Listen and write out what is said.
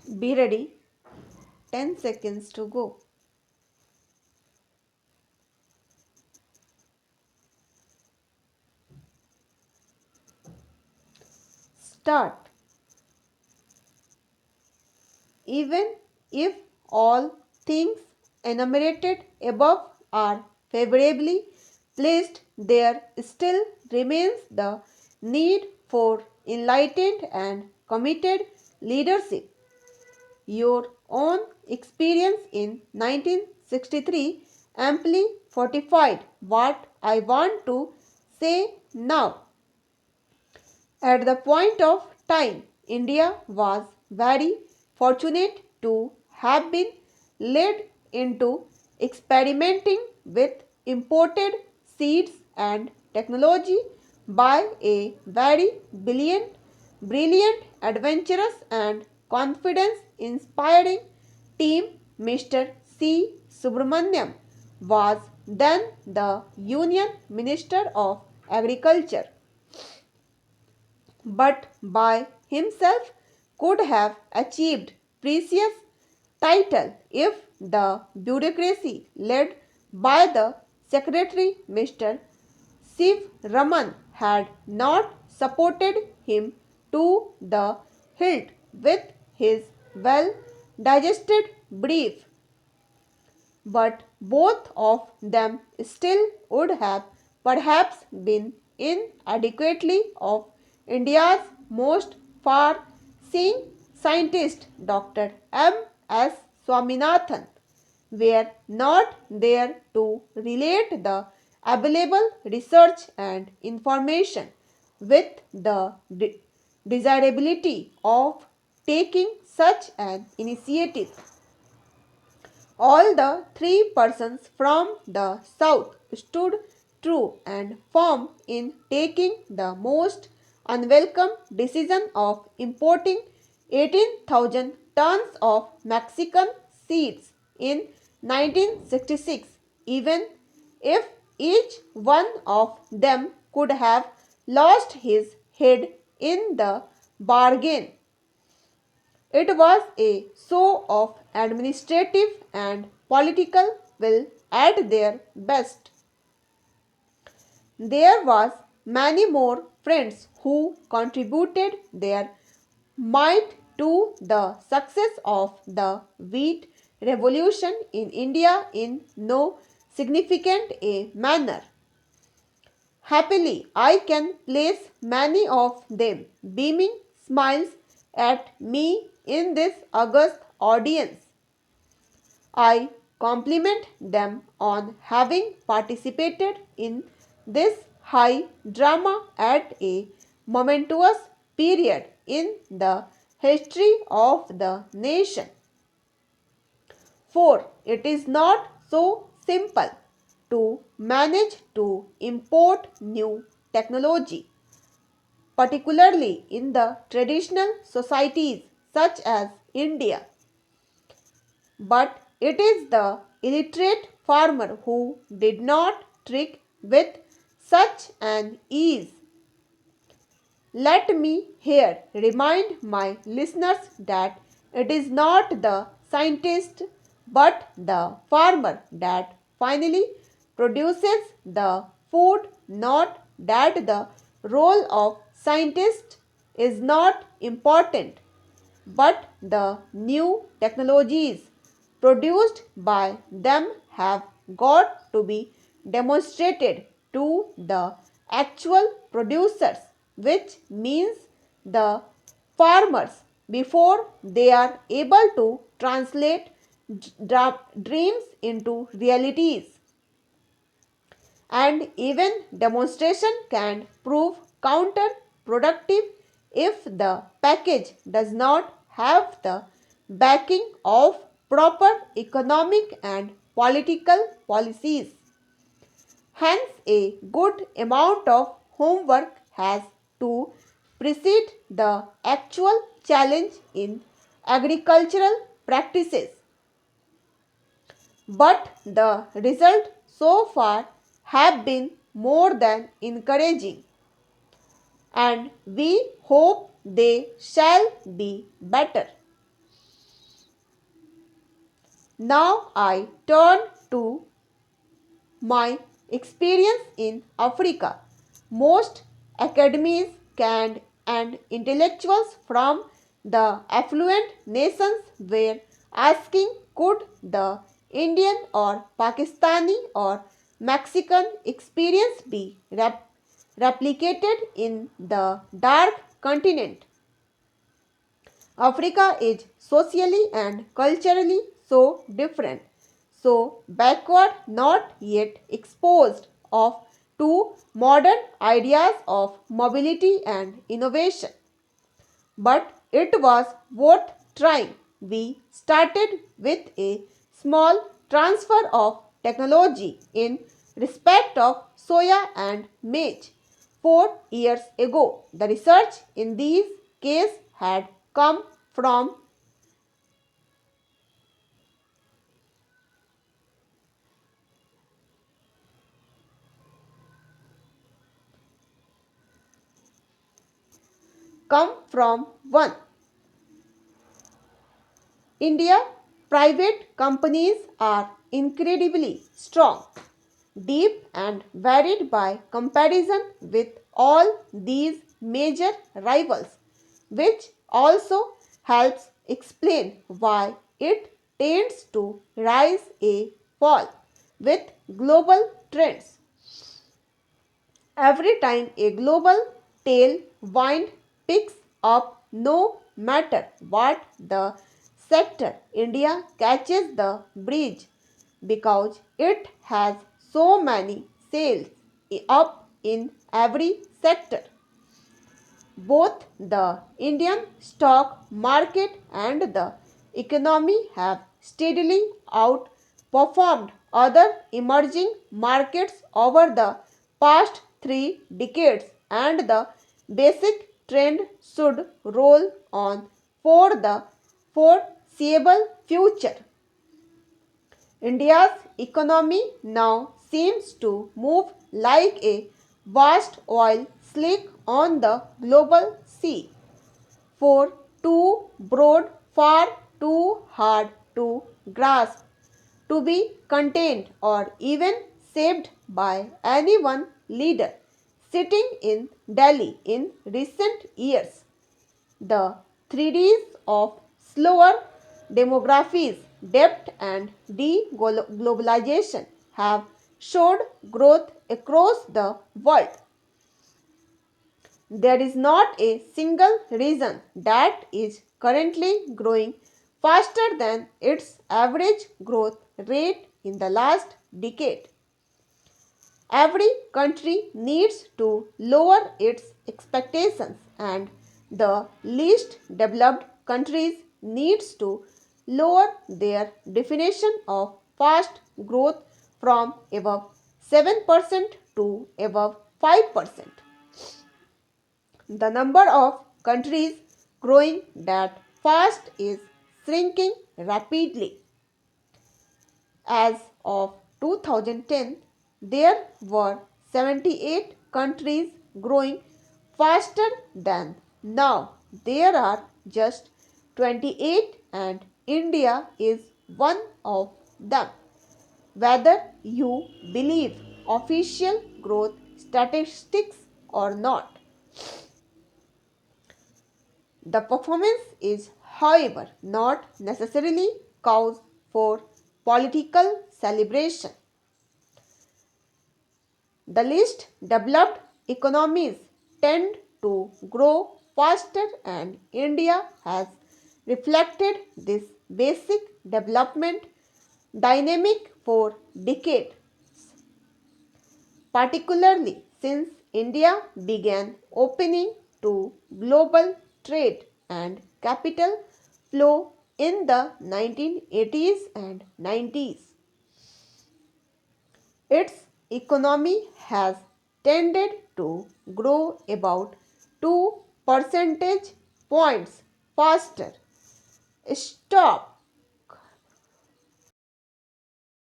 Be ready. 10 seconds to go. Start. Even if all things enumerated above are favorably placed, there still remains the need for enlightened and committed leadership. Your own experience in 1963 amply fortified what I want to say now. At the point of time, India was very fortunate to have been led into experimenting with imported seeds and technology by a very brilliant, adventurous, and confidence inspiring team. Mr. C. Subramaniam was then the Union Minister of Agriculture, but by himself could have achieved precious title if the bureaucracy led by the secretary Mr. Siv Raman had not supported him to the hilt with his well digested brief. But both of them still would have perhaps been inadequately of India's most far-seeing scientist, Dr. M. S. Swaminathan, were not there to relate the available research and information with the desirability of taking such an initiative. All the three persons from the south stood true and firm in taking the most unwelcome decision of importing 18,000 tons of Mexican seeds in 1966, even if each one of them could have lost his head in the bargain. It was a show of administrative and political will at their best. There was many more friends who contributed their might to the success of the wheat revolution in India in no significant a manner. Happily, I can place many of them beaming smiles at me in this august audience. I compliment them on having participated in this high drama at a momentous period in the history of the nation. For it is not so simple to manage to import new technology, particularly in the traditional societies such as India. But it is the illiterate farmer who did not trick with such an ease. Let me here remind my listeners that it is not the scientist but the farmer that finally produces the food, not that the role of scientist is not important, but the new technologies produced by them have got to be demonstrated to the actual producers, which means the farmers, before they are able to translate dreams into realities. And even demonstration can prove counterproductive if the package does not have the backing of proper economic and political policies. Hence, a good amount of homework has to precede the actual challenge in agricultural practices. But the results so far have been more than encouraging, and we hope they shall be better. Now I turn to my experience in Africa. Most academies and intellectuals from the affluent nations were asking, could the Indian or Pakistani or Mexican experience be replicated in the dark continent? Africa is socially and culturally so different, so backward, not yet exposed of to modern ideas of mobility and innovation. But it was worth trying. We started with a small transfer of technology in respect of soya and maize. 4 years ago, the research in these cases had from one India. Private companies are incredibly strong, deep and varied by comparison with all these major rivals, which also helps explain why it tends to rise a fall with global trends. Every time a global tailwind picks up, no matter what the sector, India catches the breeze because it has so many sales up in every sector. Both the Indian stock market and the economy have steadily outperformed other emerging markets over the past 3 decades, and the basic trend should roll on for the foreseeable future. India's economy now seems to move like a vast oil slick on the global sea. For too broad, far too hard to grasp, to be contained or even saved by any one leader sitting in Delhi in recent years. The 3Ds of slower demographies, depth, and deglobalization have showed growth across the world. There is not a single region that is currently growing faster than its average growth rate in the last decade. Every country needs to lower its expectations, and the least developed countries needs to lower their definition of fast growth from above 7% to above 5%. The number of countries growing that fast is shrinking rapidly. As of 2010, there were 78 countries growing faster than now. There are just 28, and India is one of them. Whether you believe official growth statistics or not, the performance is, however, not necessarily cause for political celebration. The least developed economies tend to grow faster, and India has reflected this basic development dynamic for decades, particularly since India began opening to global trade and capital flow in the 1980s and 90s. Its economy has tended to grow about 2 percentage points faster. Stop